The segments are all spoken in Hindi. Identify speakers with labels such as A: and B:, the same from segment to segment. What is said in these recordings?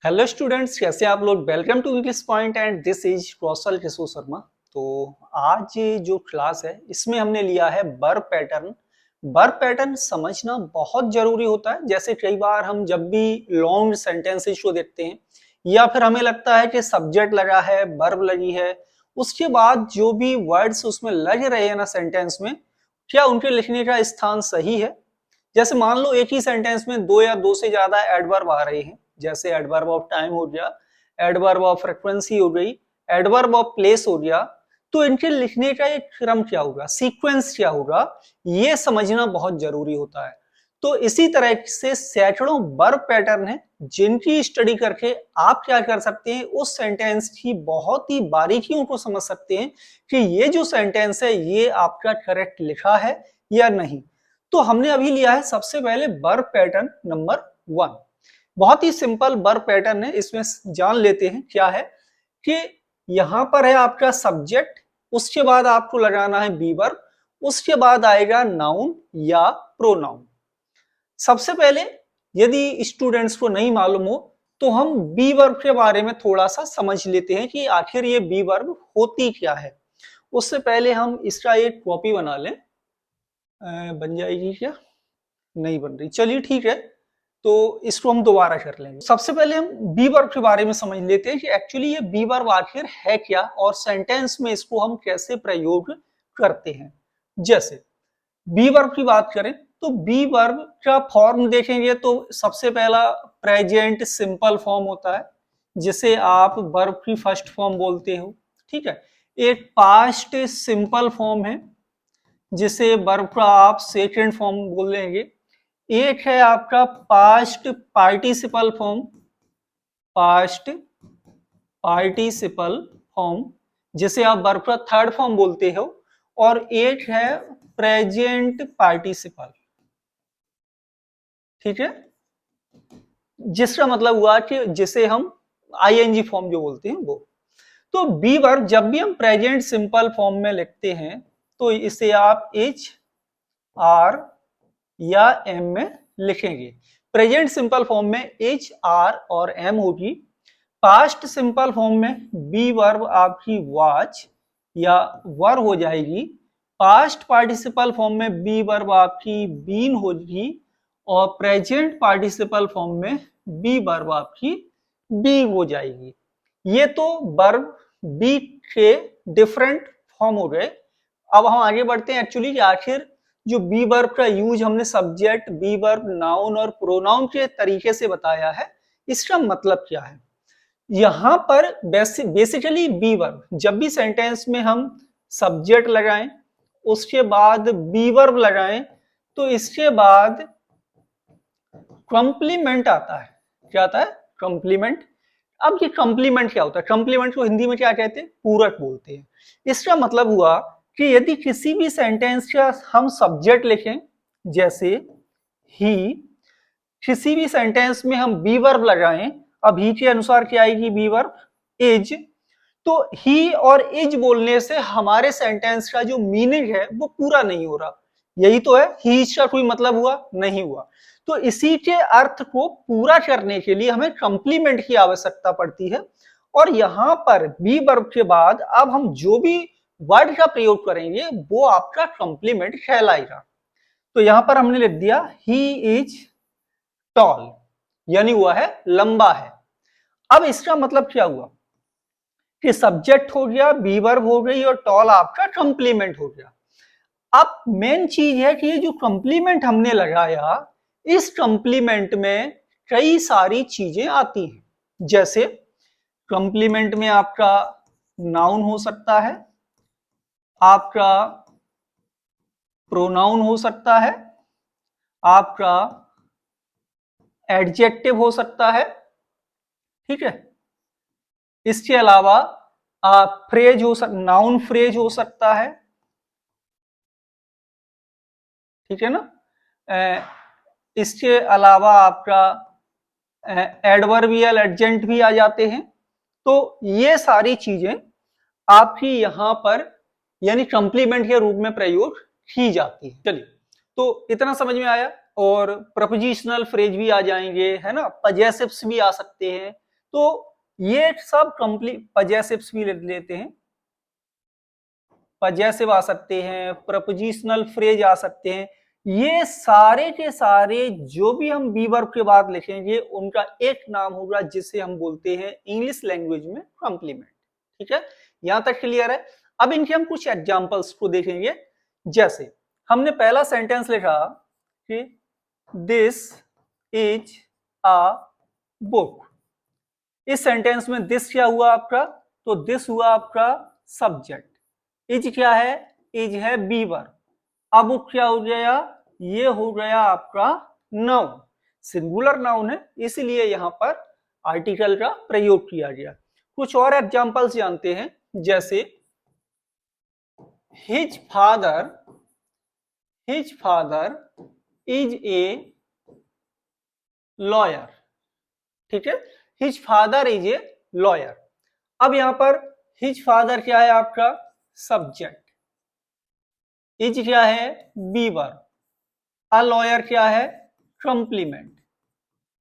A: हेलो स्टूडेंट्स, कैसे आप लोग। Welcome to English point and this is Kaushal Kishore Sharma. तो आज ये जो क्लास है इसमें हमने लिया है वर्ब पैटर्न। वर्ब पैटर्न समझना बहुत जरूरी होता है। जैसे कई बार हम जब भी लॉन्ग सेंटेंसेस को देखते हैं या फिर हमें लगता है कि सब्जेक्ट लगा है, वर्ब लगी है, उसके बाद जो भी वर्ड्स उसमें लग रहे हैं ना सेंटेंस में, क्या उनके लिखने का स्थान सही है। जैसे मान लो एक ही सेंटेंस में दो या दो से ज्यादा एडवर्ब आ रहे हैं, जैसे एडवर्ब ऑफ टाइम हो गया, एडवर्ब ऑफ फ्रीक्वेंसी हो गई, एडवर्ब ऑफ प्लेस हो गया। तो इनके लिखने का एक क्रम क्या होगा, सीक्वेंस क्या होगा, ये समझना बहुत जरूरी होता है। तो इसी तरह से सैकड़ों वर्ब पैटर्न है जिनकी स्टडी करके आप क्या कर सकते हैं, उस सेंटेंस की बहुत ही बारीकियों को समझ सकते हैं कि ये जो सेंटेंस है ये आपका करेक्ट लिखा है या नहीं। तो हमने अभी लिया है सबसे पहले वर्ब पैटर्न नंबर 1। बहुत ही सिंपल वर्ब पैटर्न है, इसमें जान लेते हैं क्या है कि यहां पर है आपका सब्जेक्ट, उसके बाद आपको लगाना है बी वर्ब, उसके बाद आएगा नाउन या प्रोनाउन। सबसे पहले यदि स्टूडेंट्स को नहीं मालूम हो तो हम बी वर्ब के बारे में थोड़ा सा समझ लेते हैं कि आखिर ये बी वर्ब होती क्या है। उससे पहले हम इसका एक कॉपी बना लें। बन जाएगी क्या? नहीं बन रही, चलिए ठीक है, तो इसको हम दोबारा कर लेंगे। सबसे पहले हम बी वर्ब के बारे में समझ लेते हैं कि एक्चुअली ये बी वर्ब आखिर है क्या और सेंटेंस में इसको हम कैसे प्रयोग करते हैं। जैसे बी वर्ब की बात करें तो बी वर्ब का फॉर्म देखेंगे तो सबसे पहला प्रेजेंट सिंपल फॉर्म होता है, जिसे आप वर्ब की फर्स्ट फॉर्म बोलते हो। ठीक है। एक पास्ट सिंपल फॉर्म है जिसे वर्ब का आप सेकंड फॉर्म बोलेंगे। एक है आपका past participle form, past participle form जिसे आप वर्ब का थर्ड फॉर्म बोलते हो। और एक है प्रेजेंट पार्टिसिपल। ठीक है, जिसका मतलब हुआ कि जिसे हम आईएनजी फॉर्म जो बोलते हैं वो। तो बी वर्ब जब भी हम प्रेजेंट सिंपल फॉर्म में लिखते हैं तो इसे आप एच आर या एम में लिखेंगे। प्रेजेंट सिंपल फॉर्म में एच आर और एम होगी। पास्ट सिंपल फॉर्म में बी वर्ब आपकी वॉच या वर हो जाएगी। पास्ट पार्टिसिपल फॉर्म में बी वर्ब आपकी बीन होगी और प्रेजेंट पार्टिसिपल फॉर्म में बी वर्ब आपकी बी हो जाएगी। ये तो वर्ब बी के डिफरेंट फॉर्म हो गए। अब हम आगे बढ़ते हैं एक्चुअली कि आखिर जो बी वर्ब का यूज हमने सब्जेक्ट, बी वर्ब, नाउन और प्रोनाउन के तरीके से बताया है, इसका मतलब क्या है। यहां पर बेसिकली बी वर्ब जब भी सेंटेंस में हम सब्जेक्ट लगाएं, उसके बाद बी वर्ब लगाएं, तो इसके बाद कॉम्प्लीमेंट आता है। क्या आता है? कॉम्प्लीमेंट। अब ये कॉम्प्लीमेंट क्या होता है? कॉम्प्लीमेंट को हिंदी में क्या कहते हैं? पूरक बोलते हैं। इसका मतलब हुआ कि यदि किसी भी सेंटेंस का हम सब्जेक्ट लिखें, जैसे ही, किसी भी सेंटेंस में हम बी वर्ब लगाएं, अब ही के अनुसार क्या आएगी? Be verb is. तो ही और इज बोलने से हमारे सेंटेंस का जो मीनिंग है वो पूरा नहीं हो रहा। यही तो है, ही इज का कोई मतलब हुआ नहीं हुआ। तो इसी के अर्थ को पूरा करने के लिए हमें कंप्लीमेंट की आवश्यकता पड़ती है। और यहां पर बी वर्ब के बाद अब हम जो भी वर्ड का प्रयोग करेंगे वो आपका कंप्लीमेंट कहलाएगा। तो यहां पर हमने लिख दिया ही इज टॉल, यानी हुआ है लंबा है। अब इसका मतलब क्या हुआ कि सब्जेक्ट हो गया, बी वर्ब हो गई और टॉल आपका कंप्लीमेंट हो गया। अब मेन चीज है कि ये जो कंप्लीमेंट हमने लगाया, इस कंप्लीमेंट में कई सारी चीजें आती हैं। जैसे कंप्लीमेंट में आपका नाउन हो सकता है, आपका प्रोनाउन हो सकता है, आपका एडजेक्टिव हो सकता है। ठीक है। इसके अलावा फ्रेज हो सकता, नाउन फ्रेज हो सकता है। ठीक है ना। इसके अलावा आपका एडवर्बियल एडजेंट भी आ जाते हैं। तो ये सारी चीजें आपकी यहां पर यानी कंप्लीमेंट के रूप में प्रयोग की जाती है। चलिए, तो इतना समझ में आया। और प्रपोजिशनल फ्रेज भी आ जाएंगे, है ना, पजेसिव्स भी आ सकते हैं। तो ये सब कंप्लीट पजेसिव्स भी लेते हैं, पजेसिव आ सकते हैं, प्रपोजिशनल फ्रेज आ सकते हैं। ये सारे के सारे जो भी हम बी वर्ब के बाद लिखेंगे उनका एक नाम होगा जिसे हम बोलते हैं इंग्लिश लैंग्वेज में कॉम्प्लीमेंट। ठीक है, यहां तक क्लियर है। अब इनके हम कुछ एग्जांपल्स को देखेंगे। जैसे हमने पहला सेंटेंस लिखा कि दिस इज अ बुक। इस सेंटेंस में दिस क्या हुआ आपका, तो दिस हुआ आपका सब्जेक्ट। इज क्या है, इज है बी वर्ब। अब क्या हो गया, ये हो गया आपका नाउन, सिंगुलर नाउन है, इसलिए यहां पर आर्टिकल का प्रयोग किया गया। कुछ और एग्जांपल्स जानते हैं। जैसे his father is a lawyer. ठीक है, his father is a lawyer. अब यहां पर हिज फादर क्या है आपका सब्जेक्ट, इज क्या है बी वर्ब, अ लॉयर क्या है कॉम्प्लीमेंट।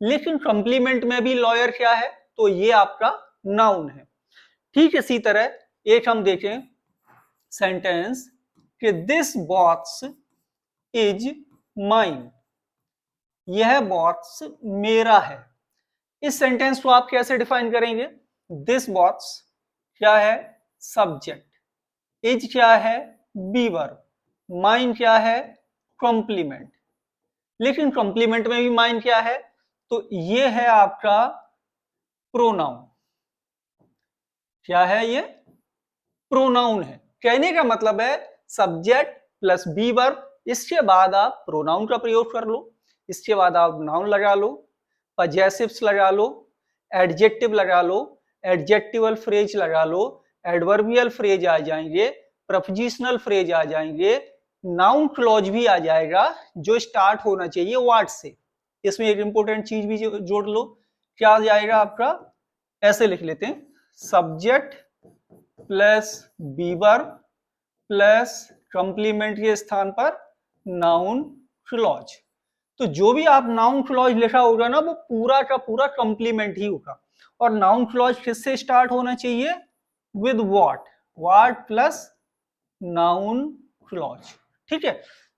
A: लेकिन कॉम्प्लीमेंट में भी लॉयर क्या है, तो ये आपका नाउन है। ठीक इसी तरह एक हम देखें सेंटेंस कि दिस बॉक्स इज माइन। यह बॉक्स मेरा है। इस सेंटेंस को आप कैसे डिफाइन करेंगे, दिस बॉक्स क्या है सब्जेक्ट, इज क्या है बी वर्ब, माइन क्या है कॉम्प्लीमेंट। लेकिन कॉम्प्लीमेंट में भी माइन क्या है, तो ये है आपका प्रोनाउन। क्या है ये, प्रोनाउन है। कहने का मतलब है सब्जेक्ट प्लस बी वर्ब, इसके बाद आप प्रोनाउन का प्रयोग कर लो, इसके बाद आप नाउन लगा लो, पजेसिव्स लगा लो, एडजेक्टिव लगा लो, एडजेक्टिवल फ्रेज लगा लो, एडवर्बियल फ्रेज आ जाएंगे, प्रपोजिशनल फ्रेज आ जाएंगे, नाउन क्लॉज भी आ जाएगा जो स्टार्ट होना चाहिए व्हाट से। इसमें एक इंपॉर्टेंट चीज भी जोड़ लो, क्या आ जाएगा आपका, ऐसे लिख लेते हैं subject plus be verb plus complement के स्थान पर नाउन क्लॉज। तो जो भी आप नाउन क्लॉज लिखा होगा ना वो पूरा का पूरा कंप्लीमेंट ही होगा। और नाउन क्लॉज किससे स्टार्ट होना चाहिए, with what plus noun clause. ठीक है,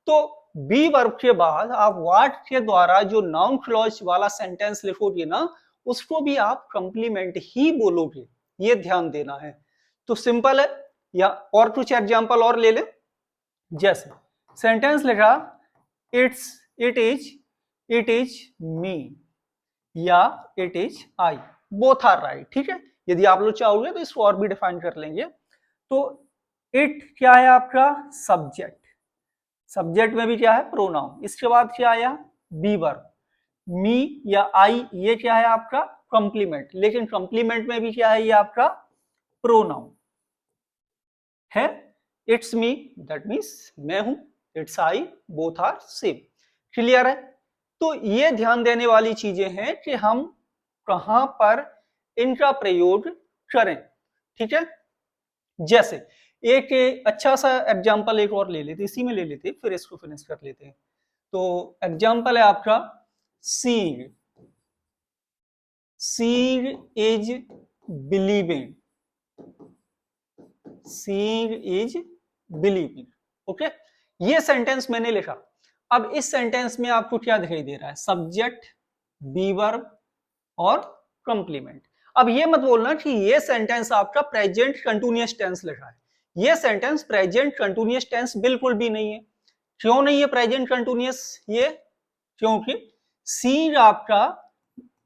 A: तो बी वर्ब के बाद आप व्हाट के द्वारा जो नाउन क्लॉज वाला सेंटेंस लिखोगे ना उसको भी आप कंप्लीमेंट ही बोलोगे, ये ध्यान देना है। तो सिंपल है, या और कुछ एग्जांपल और ले ले। जैसे सेंटेंस लिखा इट इज मी या it is I, both are right. ठीक है, यदि आप लोग चाहोगे तो इसको और भी डिफाइन कर लेंगे। तो इट क्या है आपका सब्जेक्ट, सब्जेक्ट में भी क्या है प्रोनाउन, इसके बाद क्या आया बी वर्ब, मी या आई ये क्या है आपका कॉम्प्लीमेंट, लेकिन कॉम्प्लीमेंट में भी क्या है ये आपका प्रोनाउन है। इट्स मी दैट मीन्स मैं हूं, it's I both are same. Clear है, तो ये ध्यान देने वाली चीजें हैं कि हम कहां पर इनका प्रयोग करें। ठीक है, जैसे एक अच्छा सा एग्जांपल एक और ले लेते, इसी में ले लेते फिर इसको फिनिश कर लेते हैं। तो एग्जांपल है आपका seeing, seeing is believing, seeing is believing. Okay, ये सेंटेंस मैंने लिखा। अब इस सेंटेंस में आपको क्या दिखाई दे रहा है, सब्जेक्ट बी वर्ब और कंप्लीमेंट। अब ये मत बोलना कि ये सेंटेंस आपका प्रेजेंट कंटिन्यूअस टेंस लिखा है, ये सेंटेंस प्रेजेंट कंटिन्यूअस टेंस बिल्कुल भी नहीं है। क्यों नहीं है प्रेजेंट कंटिन्यूअस, ये क्योंकि सी आपका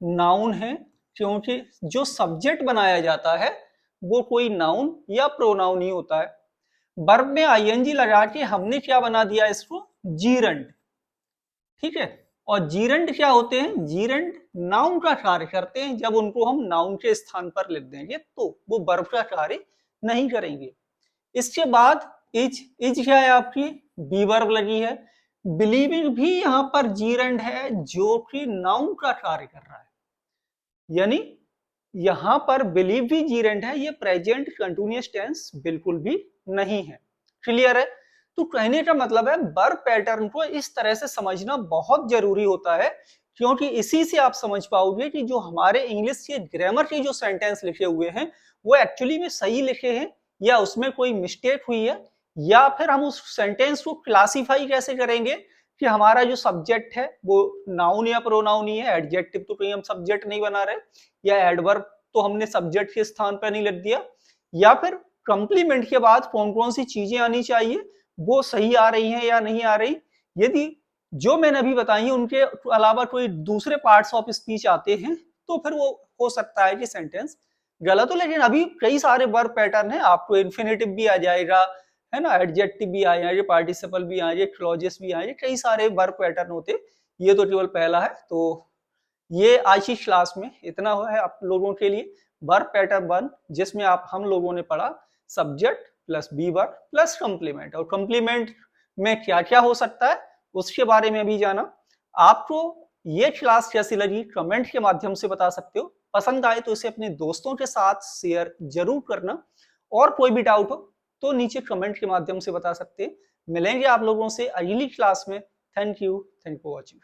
A: नाउन है, क्योंकि जो सब्जेक्ट बनाया जाता है वो कोई नाउन या प्रोनाउन ही होता है। वर्ब में आईएनजी लगा के हमने क्या बना दिया इसको जीरंड। ठीक है, और जीरंड क्या होते हैं, जीरंड नाउन का कार्य करते हैं, जब उनको हम नाउन के स्थान पर लिख देंगे तो वो वर्ब का कार्य नहीं करेंगे। इसके बाद इज क्या है आपकी बी वर्ब लगी है, बिलीविंग भी यहां पर जीरंड है जो कि नाउन का कार्य कर रहा है, यानी यहां पर बिलीव भी जीरेंट है, ये प्रेजेंट कंटिन्यूअस टेंस बिल्कुल भी नहीं है। क्लियर है, तो कहने का मतलब है वर्ब पैटर्न को इस तरह से समझना बहुत जरूरी होता है क्योंकि इसी से आप समझ पाओगे कि जो हमारे इंग्लिश के ग्रामर के जो सेंटेंस लिखे हुए हैं वो एक्चुअली में सही लिखे हैं या उसमें कोई मिस्टेक हुई है, या फिर हम उस सेंटेंस को क्लासिफाई कैसे करेंगे कि हमारा जो सब्जेक्ट है वो नाउन या प्रोनाउन ही है, एडजेक्टिव तो कहीं हम सब्जेक्ट नहीं बना रहे, या एडवर्ब तो हमने सब्जेक्ट के स्थान पर नहीं लिख दिया, या फिर कंप्लीमेंट के बाद कौन कौन सी चीजें आनी चाहिए वो सही आ रही हैं या नहीं आ रही। यदि जो मैंने अभी बताई उनके अलावा कोई दूसरे पार्ट्स ऑफ स्पीच आते हैं तो फिर वो हो सकता है कि सेंटेंस गलत हो। लेकिन अभी कई सारे वर्ब पैटर्न है, आपको इन्फिनेटिव भी आ जाएगा, है ना, एडजेक्टिव भी आ जाएंगे, पार्टिसिपल भी आ जाएंगे, क्लॉजेस भी आ जाएंगे, कई सारे वर्ब पैटर्न होते। ये तो केवल पहला है। तो ये आज की क्लास में इतना है आप लोगों के लिए। वर्ब पैटर्न 1 जिसमें आप हम लोगों ने पढ़ा subject plus be verb plus complement, और कंप्लीमेंट में क्या क्या हो सकता है उसके बारे में भी जाना। आपको ये क्लास कैसी लगी कमेंट के माध्यम से बता सकते हो, पसंद आए तो इसे अपने दोस्तों के साथ शेयर जरूर करना, और कोई भी डाउट हो तो नीचे कमेंट के माध्यम से बता सकते हैं। मिलेंगे आप लोगों से अगली क्लास में। Thank you for watching.